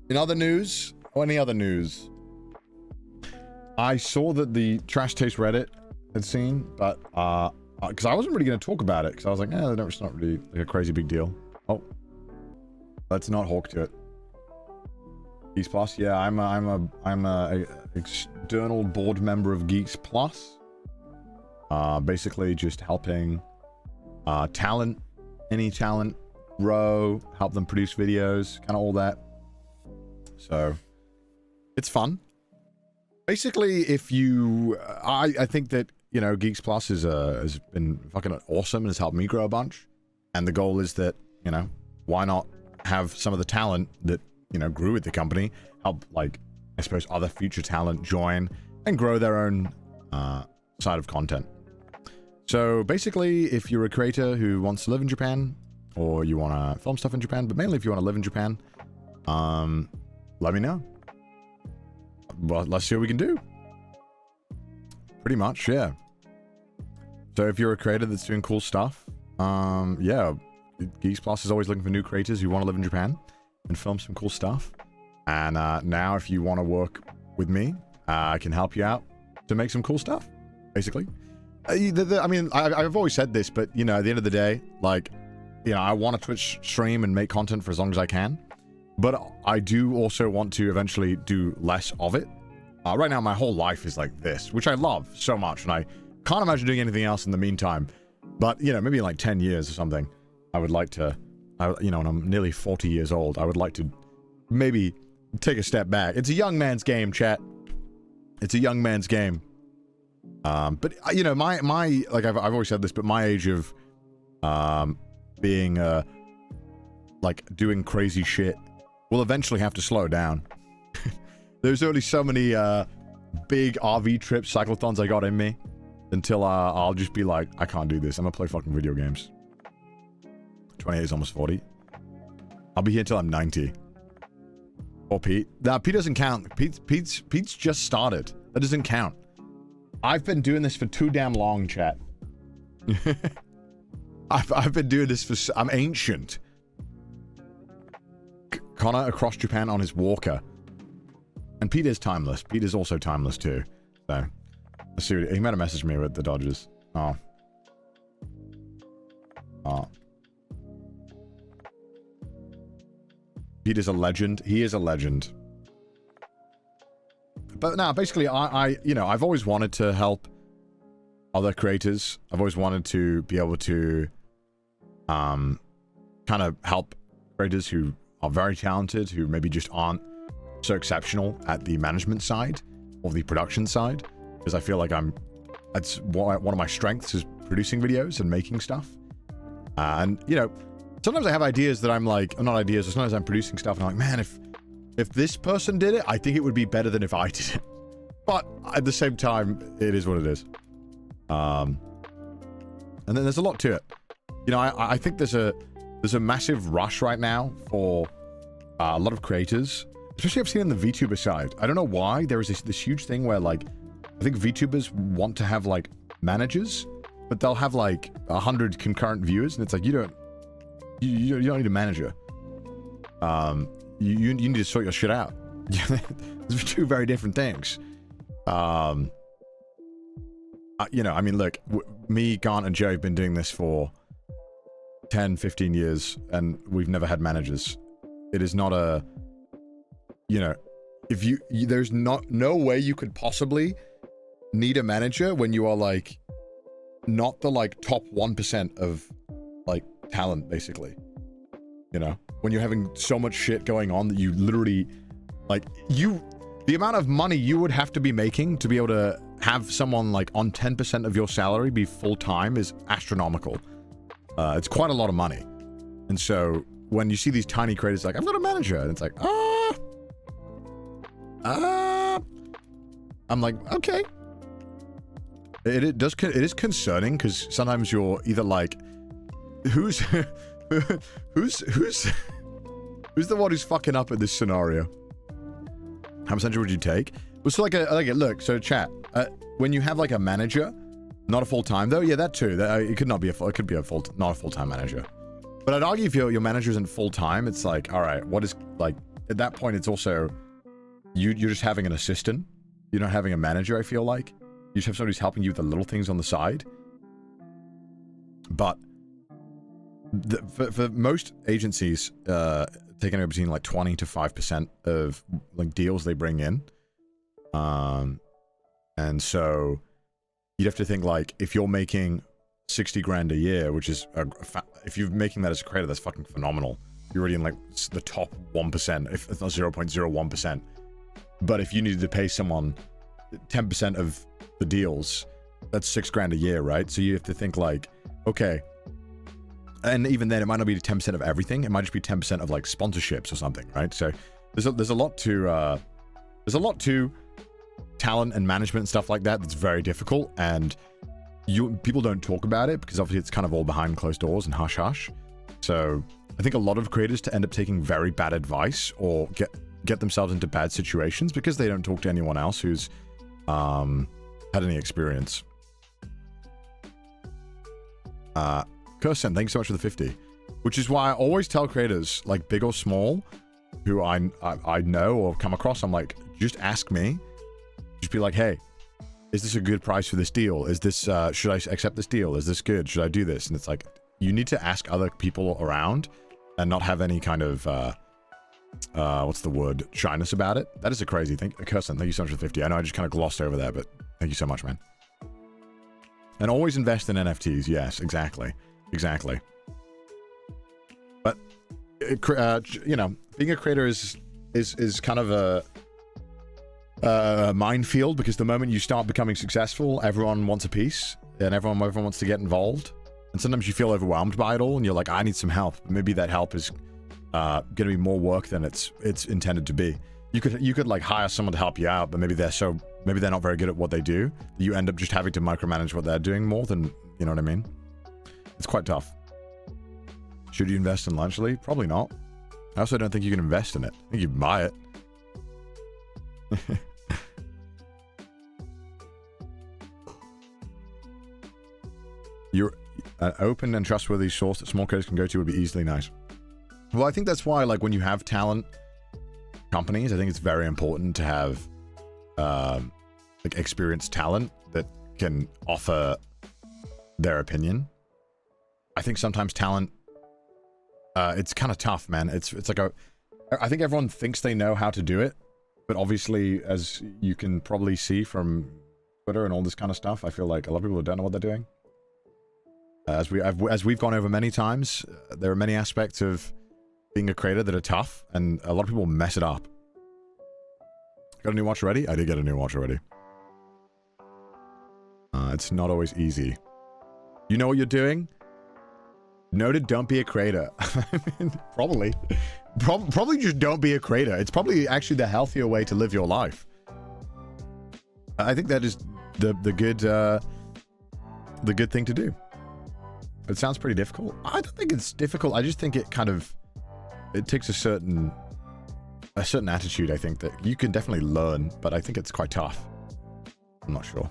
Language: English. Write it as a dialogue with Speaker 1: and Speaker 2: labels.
Speaker 1: In other news, or any other news, I saw that the Trash Taste Reddit had seen, but because I wasn't really going to talk about it, because I was like, it's not really like a crazy big deal. Oh, let's not hawk to it. GeeXPlus, yeah, I'm a external board member of GeeXPlus. Basically just helping talent, any talent, grow, help them produce videos, kind of all that. So it's fun. Basically, if you, I think that, you know, GeeXPlus has been fucking awesome and has helped me grow a bunch. And the goal is that, you know, why not have some of the talent that, you know, grew with the company help, like, I suppose other future talent join and grow their own side of content. So basically, if you're a creator who wants to live in Japan, or you want to film stuff in Japan, but mainly if you want to live in Japan, let me know. Well, let's see what we can do. Pretty much, yeah. So if you're a creator that's doing cool stuff, yeah, GeeXPlus is always looking for new creators who want to live in Japan and film some cool stuff. And now if you want to work with me, I can help you out to make some cool stuff, basically. I mean, I've always said this, but, you know, at the end of the day, like, you know, I want to Twitch stream and make content for as long as I can. But I do also want to eventually do less of it. Right now, my whole life is like this, which I love so much. And I can't imagine doing anything else in the meantime. But, you know, maybe in like 10 years or something, I would like to, you know, when I'm nearly 40 years old, I would like to maybe take a step back. It's a young man's game, chat. It's a young man's game. But, you know, my like I've always said this, but my age of being, like, doing crazy shit will eventually have to slow down. There's only so many big RV trips, cyclothons I got in me until I'll just be like, I can't do this. I'm gonna play fucking video games. 28 is almost 40. I'll be here until I'm 90. Or Pete. Nah, Pete doesn't count. Pete's just started. That doesn't count. I've been doing this for too damn long, chat. I've been doing this for... I'm ancient. Connor across Japan on his walker. And Pete is timeless. Pete is also timeless too. So, let's see what he might have messaged me with the Dodgers. Oh. Oh. Pete is a legend. He is a legend. But now, basically, you know, I've always wanted to help other creators. I've always wanted to be able to, kind of help creators who are very talented, who maybe just aren't so exceptional at the management side or the production side, because I feel like that's one of my strengths is producing videos and making stuff. And, you know, sometimes I have ideas that I'm like, not ideas, sometimes I'm producing stuff and I'm like, man, if this person did it, I think it would be better than if I did it. But at the same time, it is what it is. And then there's a lot to it. You know, I think there's a massive rush right now for a lot of creators, especially I've seen in the VTuber side. I don't know why there is this huge thing where, like, I think VTubers want to have, like, managers, but they'll have like 100 concurrent viewers, and it's like, you don't need a manager. You need to sort your shit out. Those are two very different things. You know, I mean, look, me, Gant, and Joe have been doing this for 10, 15 years, and we've never had managers. It is not a, you know, if you there's no way you could possibly need a manager when you are, like, not the, like, top 1% of, like, talent, basically. You know, when you're having so much shit going on that you literally, like, the amount of money you would have to be making to be able to have someone, like, on 10% of your salary be full-time is astronomical. It's quite a lot of money. And so when you see these tiny creators like, I've got a manager, and it's like, I'm like, okay. It is concerning, because sometimes you're either like, who's the one who's fucking up in this scenario? How much would you take? Well, so look, so chat, when you have like a manager, not a full-time though, yeah, that too. It could not be not a full-time manager. But I'd argue if your manager isn't full-time, it's like, all right, what is, like, at that point, it's also you're just having an assistant. You're not having a manager. I feel like you just have somebody who's helping you with the little things on the side. But for most agencies, taking over between like 20 to 5% of like deals they bring in, and so you'd have to think like if you're making 60 grand a year, which is if you're making that as a creator, that's fucking phenomenal. You're already in like the top 1%, if it's not 0.01%. But if you needed to pay someone 10% of the deals, that's 6 grand a year, right? So you have to think like, okay, and even then it might not be 10% of everything. It might just be 10% of like sponsorships or something, right? So there's a lot to talent and management and stuff like that that's very difficult, and people don't talk about it because obviously it's kind of all behind closed doors and hush hush. So I think a lot of creators to end up taking very bad advice or get themselves into bad situations because they don't talk to anyone else who's had any experience. Kirsten, thanks so much for the 50. Which is why I always tell creators, like big or small, who I know or come across, I'm like, just ask me. Just be like, hey, is this a good price for this deal? Is this, should I accept this deal? Is this good? Should I do this? And it's like, you need to ask other people around and not have any kind of, what's the word? Shyness about it. That is a crazy thing. Kirsten, thank you so much for the 50. I know I just kind of glossed over that, but thank you so much, man. And always invest in NFTs. Yes, exactly. Exactly. But, you know, being a creator is kind of a minefield, because the moment you start becoming successful, everyone wants a piece and everyone wants to get involved. And sometimes you feel overwhelmed by it all and you're like, I need some help. Maybe that help is going to be more work than it's intended to be. You could like hire someone to help you out, but maybe they're not very good at what they do. You end up just having to micromanage what they're doing more than, you know what I mean? It's quite tough. Should you invest in Lunchly? Probably not. I also don't think you can invest in it. I think you can buy it. You're an open and trustworthy source that small creators can go to would be easily nice. Well, I think that's why, like, when you have talent companies, I think it's very important to have like experienced talent that can offer their opinion. I think sometimes talent, it's kind of tough, man. It's like I think everyone thinks they know how to do it, but obviously, as you can probably see from Twitter and all this kind of stuff, I feel like a lot of people don't know what they're doing. As we've gone over many times, there are many aspects of being a creator that are tough, and a lot of people mess it up. Got a new watch already? I did get a new watch already. It's not always easy. You know what you're doing? Noted, don't be a creator. I mean, probably just don't be a creator. It's probably actually the healthier way to live your life. I think that is the good thing to do. It sounds pretty difficult. I don't think it's difficult. I just think it takes a certain attitude, I think, that you can definitely learn, but I think it's quite tough. I'm not sure.